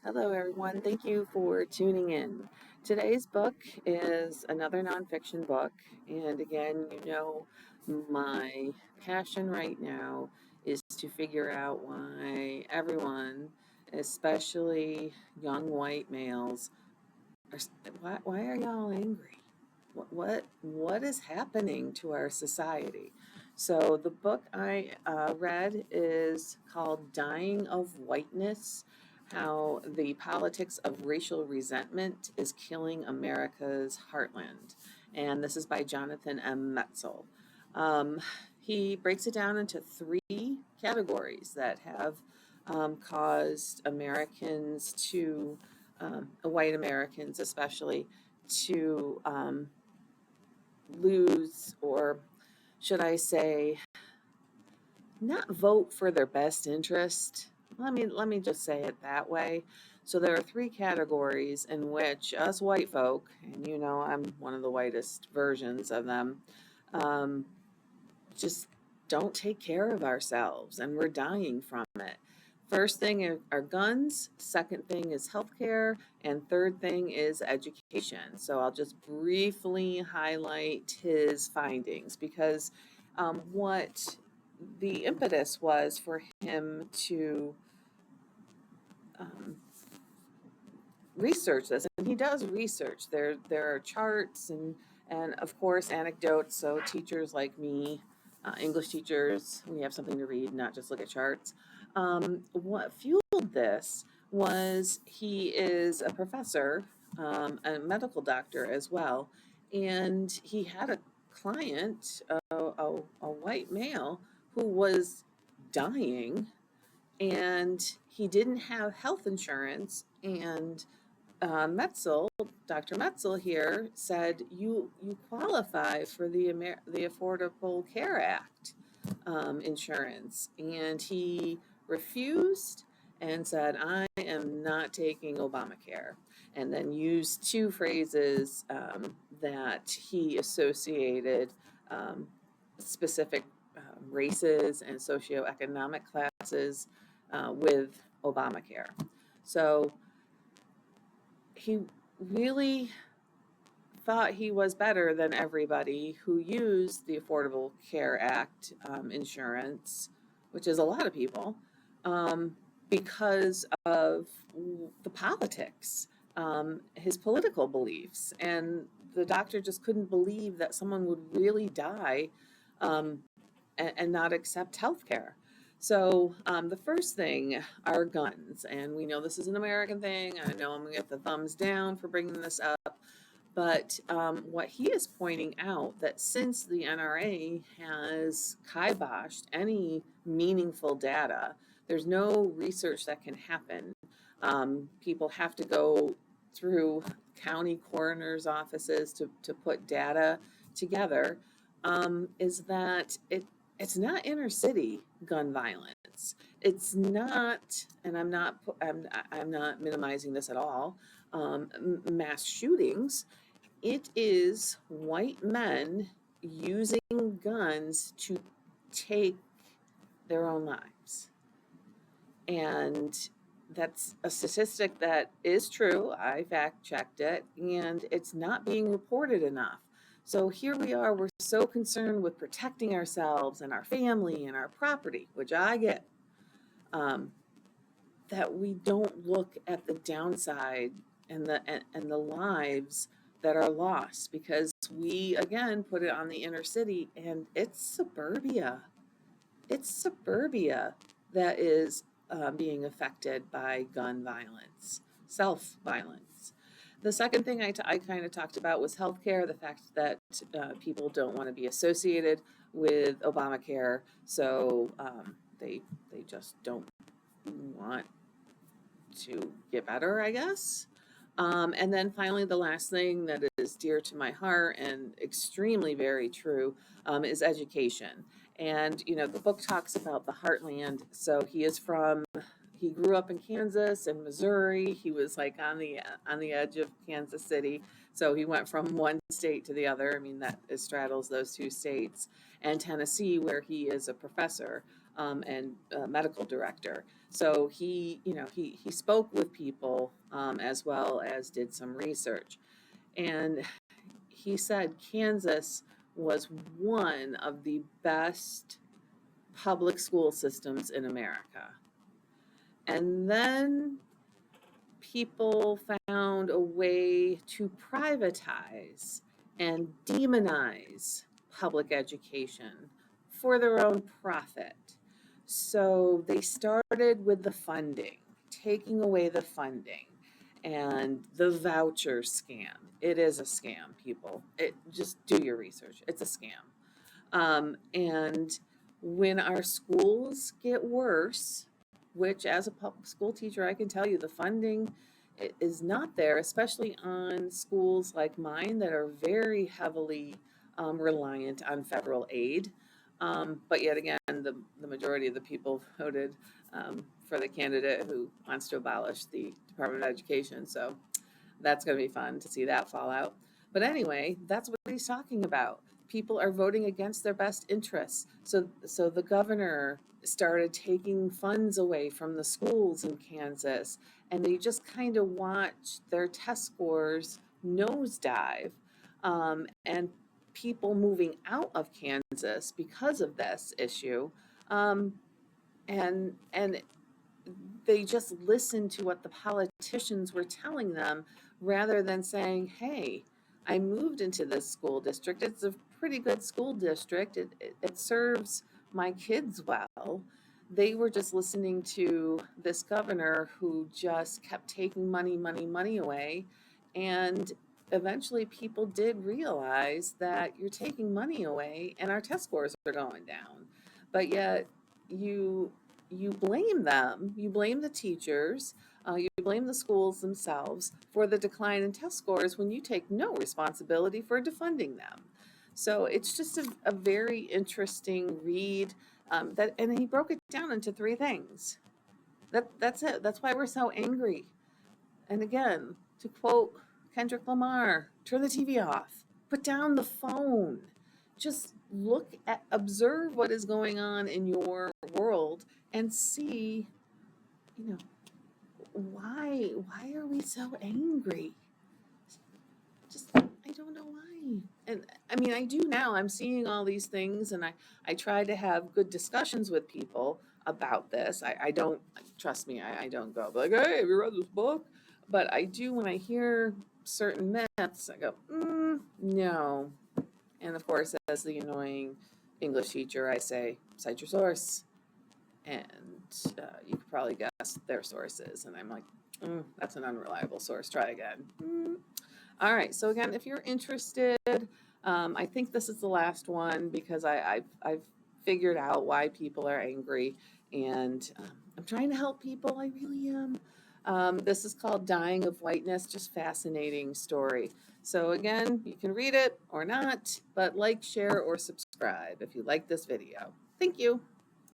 Hello, everyone. Thank you for tuning in. Today's book is another nonfiction book. And again, my passion right now is to figure out why everyone, especially young white males, are, why are y'all angry? What is happening to our society? So the book I read is called "Dying of Whiteness: How the Politics of Racial Resentment is Killing America's Heartland," and this is by Jonathan M. Metzl. Um, he breaks it down into three categories that have caused Americans to, white Americans especially, to lose, or should I say, not vote for their best interest. Let me just say it that way. So there are three categories in which us white folk, and I'm one of the whitest versions of them, um, just don't take care of ourselves, and we're dying from it. First thing are guns, second thing is healthcare, and third thing is education. So I'll just briefly highlight his findings because what the impetus was for him to um, research this, and he does research. There are charts and of course anecdotes. So teachers like me, English teachers, we have something to read, not just look at charts. What fueled this was he is a professor, a medical doctor as well, and he had a client, a white male, who was dying, and he didn't have health insurance. And Metzl, Dr. Metzl here said, you qualify for the Affordable Care Act insurance, and he refused and said, I am not taking Obamacare, and then used two phrases that he associated um, specific races and socioeconomic classes with Obamacare. So he really thought he was better than everybody who used the Affordable Care Act insurance, which is a lot of people, um, because of the politics, his political beliefs. And the doctor just couldn't believe that someone would really die um, and not accept health care. So the first thing are guns, and we know this is an American thing. I know I'm gonna get the thumbs down for bringing this up, but what he is pointing out, that since the NRA has kiboshed any meaningful data, there's no research that can happen. People have to go through county coroners' offices to put data together. Is that it's not inner city gun violence. It's not, and I'm not minimizing this at all. Mass shootings. It is white men using guns to take their own lives. And that's a statistic that is true. I fact checked it, and it's not being reported enough. So here we are, we're so concerned with protecting ourselves and our family and our property, which I get, um, that we don't look at the downside and the lives that are lost, because we again put it on the inner city, and it's suburbia that is being affected by gun violence, self violence. The second thing I kind of talked about was healthcare, the fact that people don't want to be associated with Obamacare, so they just don't want to get better, I guess. And then finally, the last thing that is dear to my heart and extremely very true is education. And the book talks about the heartland. So he grew up in Kansas and Missouri. He was like on the edge of Kansas City. So he went from one state to the other. I mean, that it straddles those two states, and Tennessee, where he is a professor and a medical director. So he spoke with people, as well as did some research. And he said Kansas was one of the best public school systems in America. And then people found a way to privatize and demonize public education for their own profit. So they started with the funding, taking away the funding and the voucher scam. It is a scam, people. Just do your research. It's a scam. And when our schools get worse, which as a public school teacher, I can tell you the funding is not there, especially on schools like mine that are very heavily reliant on federal aid. But yet again, the majority of the people voted for the candidate who wants to abolish the Department of Education. So that's going to be fun to see that fall out. But anyway, that's what he's talking about. People are voting against their best interests. So the governor started taking funds away from the schools in Kansas, and they just kind of watched their test scores nosedive, and people moving out of Kansas because of this issue. Um, and they just listened to what the politicians were telling them rather than saying, hey, I moved into this school district. It's a pretty good school district. It serves my kids well. They were just listening to this governor who just kept taking money, money, money away. And eventually people did realize that you're taking money away and our test scores are going down. But yet you you blame them, you blame the teachers, you blame the schools themselves for the decline in test scores when you take no responsibility for defunding them. So it's just a very interesting read. And he broke it down into three things. That's it. That's why we're so angry. And again, to quote Kendrick Lamar, turn the TV off, put down the phone, just observe what is going on in your world and see, you know, why are we so angry? Just, I don't know why. And I mean, I do now. I'm seeing all these things, and I try to have good discussions with people about this. I don't, trust me, I don't go like, hey, have you read this book? But I do when I hear certain myths, I go, no. And of course, as the annoying English teacher, I say, cite your source. And you could probably guess their sources. And I'm like, that's an unreliable source. Try again. All right. So again, if you're interested, I think this is the last one because I've figured out why people are angry, and I'm trying to help people. I really am. This is called Dying of Whiteness. Just fascinating story. So again, you can read it or not, but like, share, or subscribe if you like this video. Thank you.